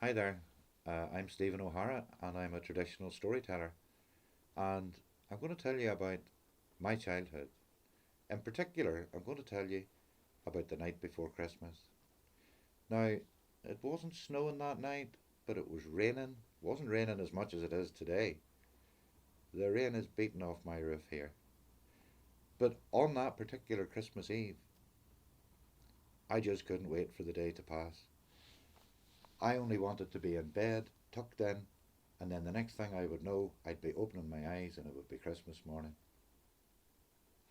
Hi there, I'm Stephen O'Hara and I'm a traditional storyteller. And I'm going to tell you about my childhood. In particular, I'm going to tell you about the night before Christmas. Now, it wasn't snowing that night, but it was raining. It wasn't raining as much as it is today. The rain is beating off my roof here. But on that particular Christmas Eve, I just couldn't wait for the day to pass. I only wanted to be in bed, tucked in, and then the next thing I would know, I'd be opening my eyes and it would be Christmas morning.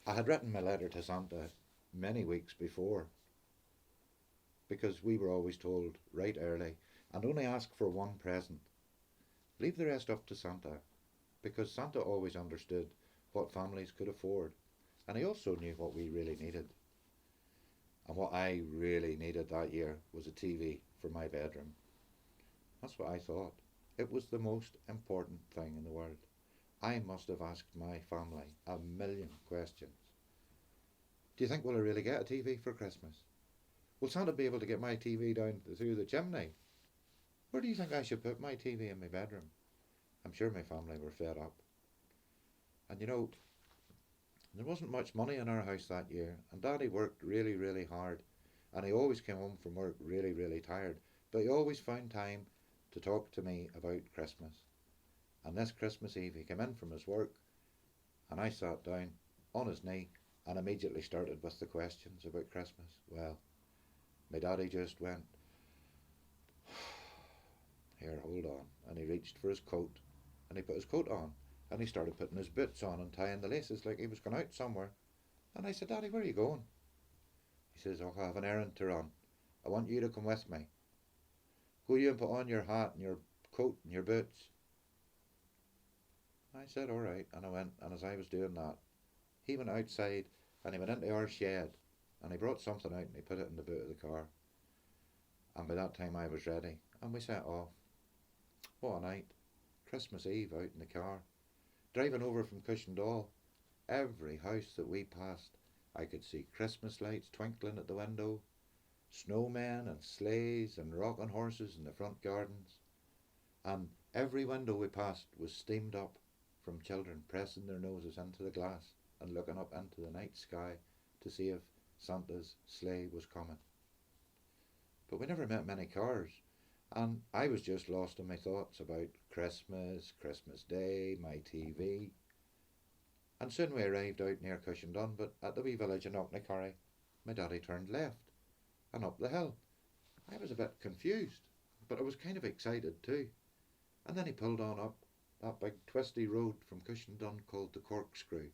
I had written my letter to Santa many weeks before because we were always told right early and only ask for one present. Leave the rest up to Santa because Santa always understood what families could afford and he also knew what we really needed. And what I really needed that year was a TV for my bedroom. That's what I thought. It was the most important thing in the world. I must have asked my family a million questions. Do you think will I really get a TV for Christmas? Will Santa be able to get my TV down through the chimney? Where do you think I should put my TV in my bedroom? I'm sure my family were fed up. And there wasn't much money in our house that year, and Daddy worked really, really hard, and he always came home from work really, really tired, but he always found time to talk to me about Christmas. And this Christmas Eve, he came in from his work, and I sat down on his knee and immediately started with the questions about Christmas. Well, my daddy just went, here, hold on. And he reached for his coat and he put his coat on and he started putting his boots on and tying the laces like he was going out somewhere. And I said, Daddy, where are you going? He says, oh, I have an errand to run. I want you to come with me. Go you and put on your hat and your coat and your boots. I said, all right. And I went, and as I was doing that, he went outside and he went into our shed and he brought something out and he put it in the boot of the car. And by that time I was ready and we set off. What a night. Christmas Eve out in the car. Driving over from Cushendall. Every house that we passed, I could see Christmas lights twinkling at the window, snowmen and sleighs and rocking horses in the front gardens. And every window we passed was steamed up from children pressing their noses into the glass and looking up into the night sky to see if Santa's sleigh was coming. But we never met many cars, and I was just lost in my thoughts about Christmas, Christmas Day, my TV. And soon we arrived out near Cushendun, but at the wee village in Auchnacarry, my daddy turned left and up the hill. I was a bit confused, but I was kind of excited too. And then he pulled on up that big twisty road from Cushendun called the Corkscrew.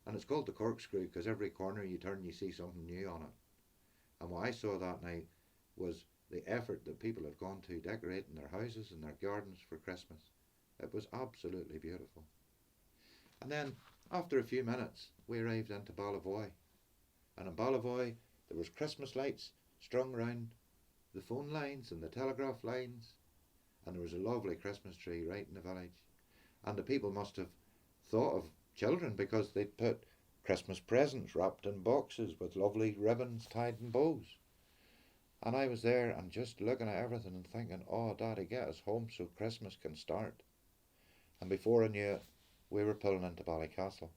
And it's called the Corkscrew because every corner you turn you see something new on it. And what I saw that night was the effort that people had gone to decorating their houses and their gardens for Christmas. It was absolutely beautiful. And then, after a few minutes, we arrived into Ballavoy. And in Ballavoy, there was Christmas lights strung round the phone lines and the telegraph lines. And there was a lovely Christmas tree right in the village. And the people must have thought of children because they'd put Christmas presents wrapped in boxes with lovely ribbons tied in bows. And I was there and just looking at everything and thinking, oh, Daddy, get us home so Christmas can start. And before I knew it, we were pulling into Ballycastle.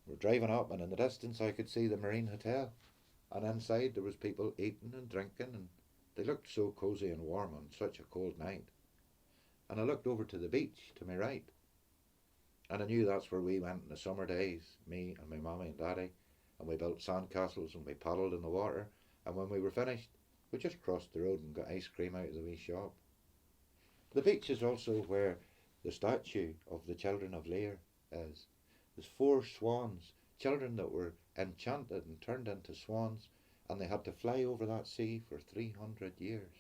We were driving up, and in the distance I could see the Marine Hotel. And inside there was people eating and drinking, and they looked so cosy and warm on such a cold night. And I looked over to the beach to my right, and I knew that's where we went in the summer days, me and my mummy and daddy, and we built sandcastles and we paddled in the water, and when we were finished, we just crossed the road and got ice cream out of the wee shop. The beach is also where the statue of the Children of Lear is. There's four swans, children that were enchanted and turned into swans, and they had to fly over that sea for 300 years,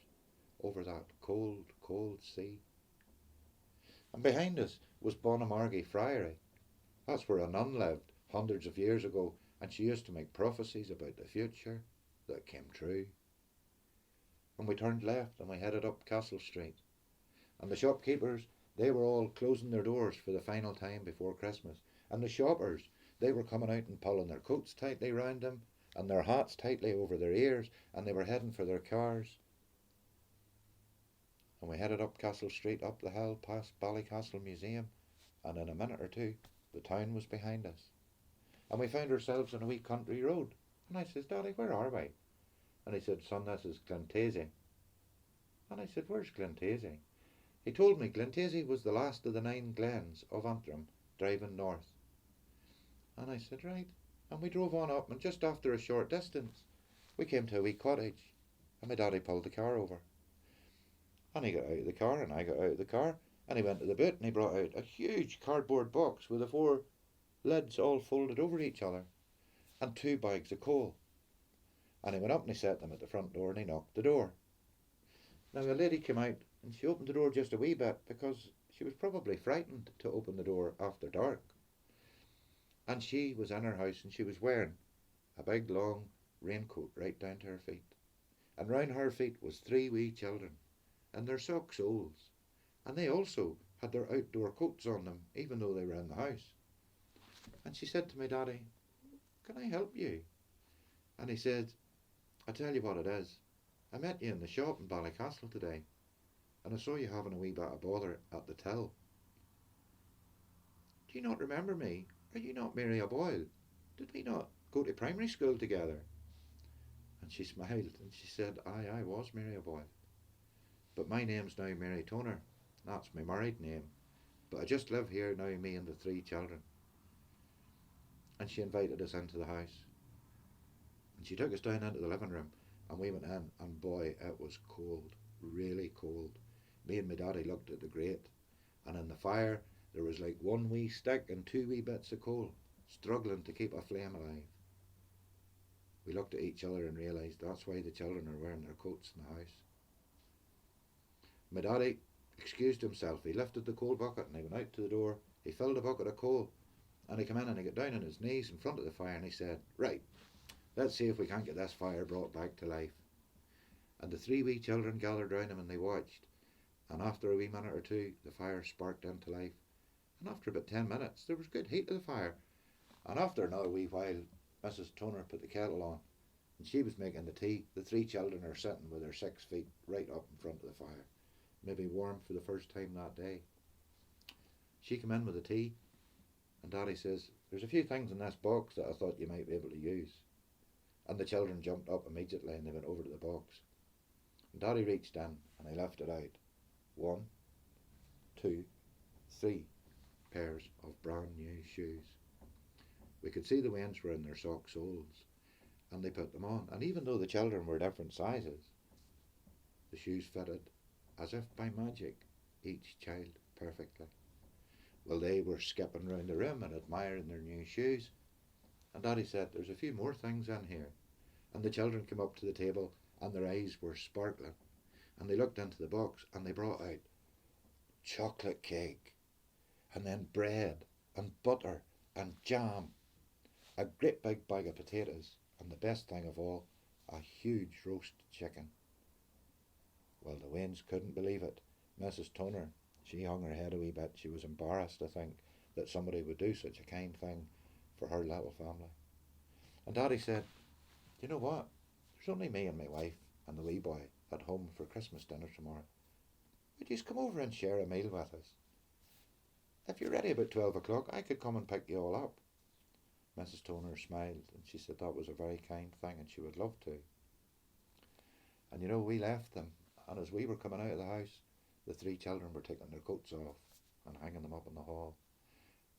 over that cold, cold sea. And behind us was Bonamargee Friary. That's where a nun lived hundreds of years ago, and she used to make prophecies about the future that came true. And we turned left and we headed up Castle Street. And the shopkeepers, they were all closing their doors for the final time before Christmas. And the shoppers, they were coming out and pulling their coats tightly round them and their hats tightly over their ears, and they were heading for their cars. And we headed up Castle Street, up the hill, past Ballycastle Museum, and in a minute or two, the town was behind us. And we found ourselves on a wee country road. And I says, Daddy, where are we? And he said, son, this is Glentasy. And I said, where's Glentasy? He told me Glentasy was the last of the 9 glens of Antrim, driving north. And I said, right. And we drove on up, and just after a short distance, we came to a wee cottage, and my daddy pulled the car over. And he got out of the car, and I got out of the car, and he went to the boot, and he brought out a huge cardboard box with the 4 lids all folded over each other, and 2 bags of coal. And he went up and he set them at the front door, and he knocked the door. Now a lady came out, and she opened the door just a wee bit, because she was probably frightened to open the door after dark. And she was in her house, and she was wearing a big long raincoat right down to her feet. And round her feet was 3 wee children, in their sock soles, and they also had their outdoor coats on them, even though they were in the house. And she said to my daddy, can I help you? And he said, I tell you what it is, I met you in the shop in Ballycastle today, and I saw you having a wee bit of bother at the till. Do you not remember me? Are you not Mary O'Boyle? Did we not go to primary school together? And she smiled and she said, aye, I was Mary O'Boyle. But my name's now Mary Toner. That's my married name. But I just live here now, me and the 3 children. And she invited us into the house. And she took us down into the living room, and we went in, and boy, it was cold, really cold. Me and my daddy looked at the grate, and in the fire there was like 1 wee stick and 2 wee bits of coal, struggling to keep a flame alive. We looked at each other and realised that's why the children are wearing their coats in the house. My daddy excused himself. He lifted the coal bucket and he went out to the door. He filled a bucket of coal, and he came in and he got down on his knees in front of the fire, and he said, right, let's see if we can't get this fire brought back to life. And the 3 wee children gathered round him and they watched, and after a wee minute or 2 the fire sparked into life, and after about 10 minutes there was good heat to the fire, and after another wee while Mrs. Toner put the kettle on, and she was making the tea. The 3 children are sitting with their 6 feet right up in front of the fire, maybe warm for the first time that day. She came in with the tea, and Daddy says, there's a few things in this box that I thought you might be able to use. And the children jumped up immediately and they went over to the box. And Daddy reached in and he lifted out 1, 2, 3 pairs of brand new shoes. We could see the ones were in their sock soles, and they put them on. And even though the children were different sizes, the shoes fitted as if by magic, each child perfectly. Well, they were skipping round the room and admiring their new shoes. And Daddy said, there's a few more things in here. And the children came up to the table and their eyes were sparkling. And they looked into the box and they brought out chocolate cake, and then bread and butter and jam, a great big bag of potatoes, and the best thing of all, a huge roast chicken. Well, the Waynes couldn't believe it. Mrs. Toner, she hung her head a wee bit. She was embarrassed, I think, that somebody would do such a kind thing for her little family. And Daddy said, you know what? There's only me and my wife and the wee boy at home for Christmas dinner tomorrow. Would you come over and share a meal with us? If you're ready about 12 o'clock, I could come and pick you all up. Mrs. Toner smiled and she said that was a very kind thing and she would love to. And you know, we left them, and as we were coming out of the house, the 3 children were taking their coats off and hanging them up in the hall,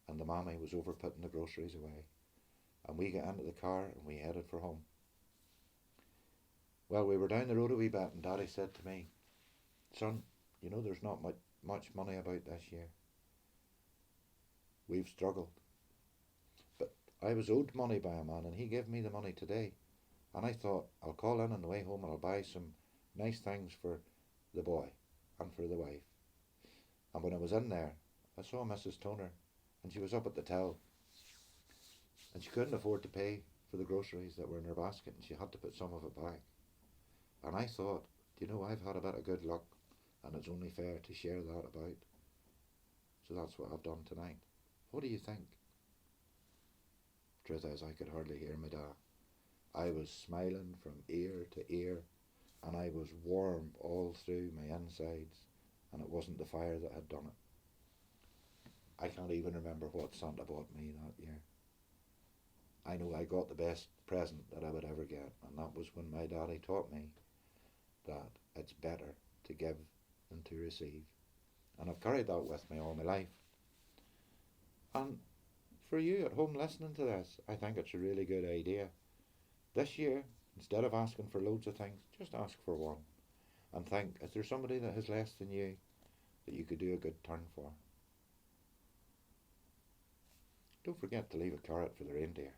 and the mammy was over putting the groceries away, and we got into the car and we headed for home. Well, we were down the road a wee bit and Daddy said to me, son, you know there's not much money about this year. We've struggled. But I was owed money by a man and he gave me the money today, and I thought I'll call in on the way home and I'll buy some nice things for the boy and for the wife. And when I was in there, I saw Mrs. Toner, and she was up at the till, and she couldn't afford to pay for the groceries that were in her basket, and she had to put some of it back. And I thought, do you know, I've had a bit of good luck, and it's only fair to share that about. So that's what I've done tonight. What do you think? Truth is, I could hardly hear my dad. I was smiling from ear to ear, and I was warm all through my insides, and it wasn't the fire that had done it. I can't even remember what Santa bought me that year. I know I got the best present that I would ever get, and that was when my daddy taught me that it's better to give than to receive. And I've carried that with me all my life. And for you at home listening to this, I think it's a really good idea. This year, instead of asking for loads of things, just ask for one. And think, is there somebody that has less than you that you could do a good turn for? Don't forget to leave a carrot for the reindeer.